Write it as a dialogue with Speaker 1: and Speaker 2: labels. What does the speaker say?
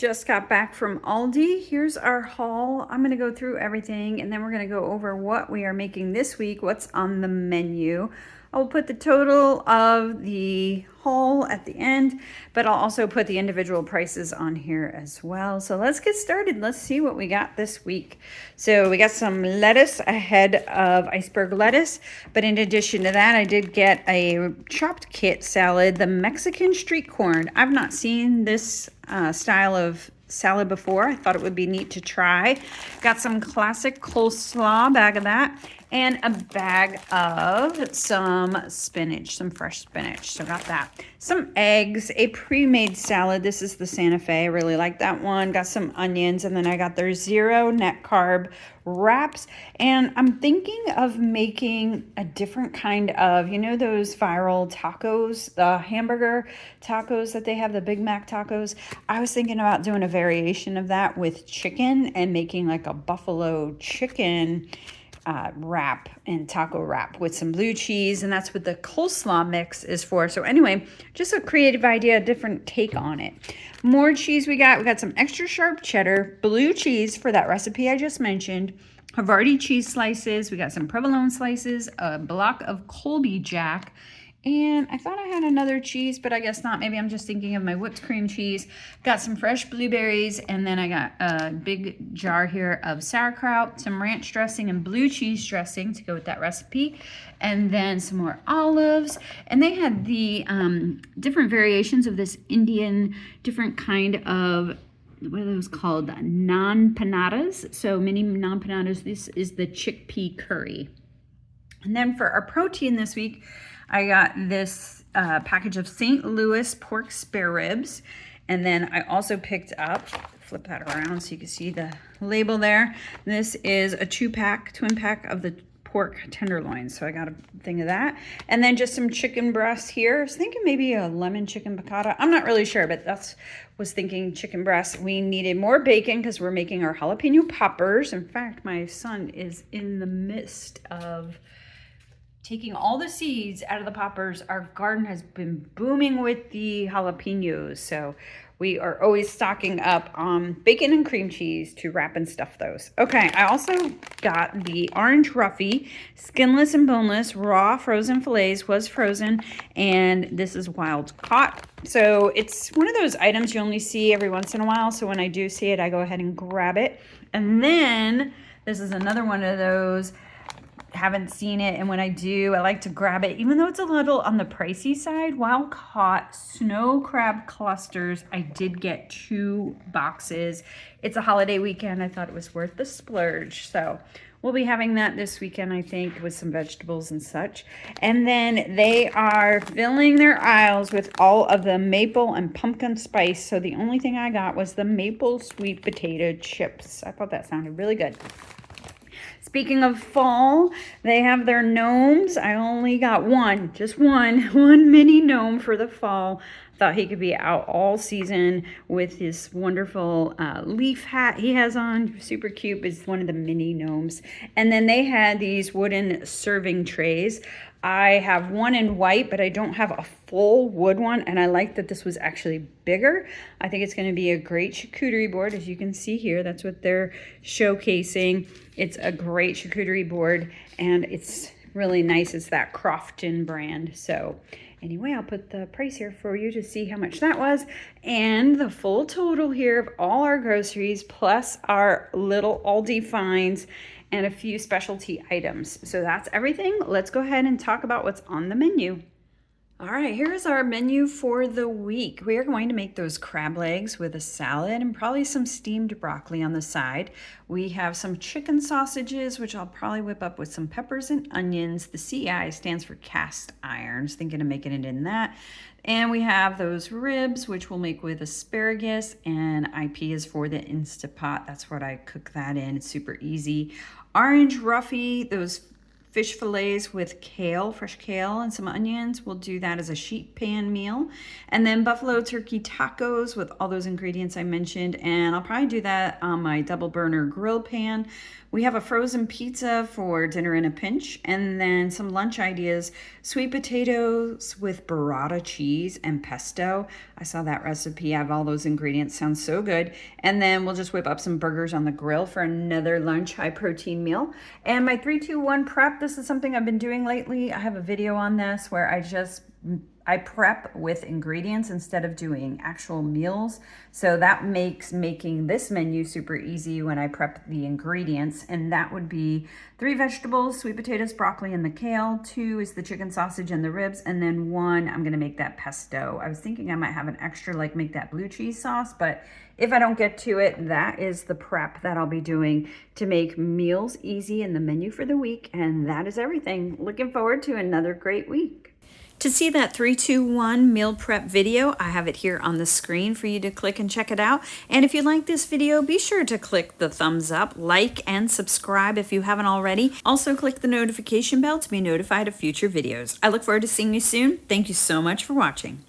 Speaker 1: Just got back from Aldi. Here's our haul. I'm going to go through everything and then we're going to go over what we are making this week, what's on the menu. I'll put the total of the haul at the end, but I'll also put the individual prices on here as well. So let's get started. Let's see what we got this week. So we got some lettuce ahead of iceberg lettuce, but in addition to that, I did get a chopped kit salad, the Mexican street corn. I've not seen this style of salad before. I thought it would be neat to try. Got some classic coleslaw, bag of that, and a bag of some spinach, some fresh spinach. So got that. Some eggs, a pre-made salad. This is the Santa Fe. I really like that one. Got some onions, and then I got their zero net carb wraps. And I'm thinking of making a different kind of, you know, those viral tacos, the hamburger tacos that they have, the Big Mac tacos. I was thinking about doing a variation of that with chicken and making like a buffalo chicken wrap and taco wrap with some blue cheese, and that's what the coleslaw mix is for. So anyway, just a creative idea, a different take on it. More cheese we got some extra sharp cheddar, blue cheese for that recipe I just mentioned, Havarti cheese slices, we got some provolone slices, a block of Colby Jack, and I thought I had another cheese, but I guess not. Maybe I'm just thinking of my whipped cream cheese. Got some fresh blueberries, and then I got a big jar here of sauerkraut, some ranch dressing and blue cheese dressing to go with that recipe, and then some more olives. And they had the different variations of this Indian, different kind of, what are those called? Naan panadas. So mini naan panadas. This is the chickpea curry. And then for our protein this week, I got this package of St. Louis pork spare ribs. And then I also picked up, flip that around so you can see the label there. This is a twin pack of the pork tenderloins. So I got a thing of that. And then just some chicken breasts here. I was thinking maybe a lemon chicken piccata. I'm not really sure, but was thinking chicken breasts. We needed more bacon because we're making our jalapeno poppers. In fact, my son is in the midst of taking all the seeds out of the poppers. Our garden has been booming with the jalapenos, so we are always stocking up on bacon and cream cheese to wrap and stuff those. Okay, I also got the orange roughy, skinless and boneless, raw frozen fillets, was frozen, and this is wild caught. So it's one of those items you only see every once in a while, so when I do see it, I go ahead and grab it. And then this is another one of those, haven't seen it, and when I do, I like to grab it even though it's a little on the pricey side. Wild caught snow crab clusters. I did get 2 boxes. It's a holiday weekend. I thought it was worth the splurge, so we'll be having that this weekend, I think, with some vegetables and such. And then they are filling their aisles with all of the maple and pumpkin spice. So the only thing I got was the maple sweet potato chips. I thought that sounded really good. Speaking of fall, they have their gnomes. I only got just one mini gnome for the fall. Thought he could be out all season with his wonderful leaf hat he has on. Super cute. It's one of the mini gnomes. And then they had these wooden serving trays. I have one in white, but I don't have a full wood one, and I like that this was actually bigger. I think it's going to be a great charcuterie board, as you can see here. That's what they're showcasing. It's a great charcuterie board, and it's really nice. It's that Crofton brand. So anyway, I'll put the price here for you to see how much that was, and the full total here of all our groceries, plus our little Aldi Finds, and a few specialty items. So that's everything. Let's go ahead and talk about what's on the menu. All right, here's our menu for the week. We are going to make those crab legs with a salad and probably some steamed broccoli on the side. We have some chicken sausages, which I'll probably whip up with some peppers and onions. The CI stands for cast irons, thinking of making it in that. And we have those ribs, which we'll make with asparagus, and IP is for the Instapot. That's what I cook that in. It's super easy. Orange roughy, those fish fillets with kale, fresh kale, and some onions. We'll do that as a sheet pan meal. And then buffalo turkey tacos with all those ingredients I mentioned. And I'll probably do that on my double burner grill pan. We have a frozen pizza for dinner in a pinch. And then some lunch ideas, sweet potatoes with burrata cheese and pesto. I saw that recipe. I have all those ingredients. Sounds so good. And then we'll just whip up some burgers on the grill for another lunch high protein meal. And my 3-2-1 prep, this is something I've been doing lately. I have a video on this where I prep with ingredients instead of doing actual meals. So that makes making this menu super easy when I prep the ingredients. And that would be 3 vegetables, sweet potatoes, broccoli, and the kale. 2 is the chicken sausage and the ribs. And then 1, I'm gonna make that pesto. I was thinking I might have an extra, like make that blue cheese sauce, but if I don't get to it, that is the prep that I'll be doing to make meals easy in the menu for the week. And that is everything. Looking forward to another great week. To see that 3-2-1 meal prep video, I have it here on the screen for you to click and check it out. And if you like this video, be sure to click the thumbs up, like, and subscribe if you haven't already. Also, click the notification bell to be notified of future videos. I look forward to seeing you soon. Thank you so much for watching.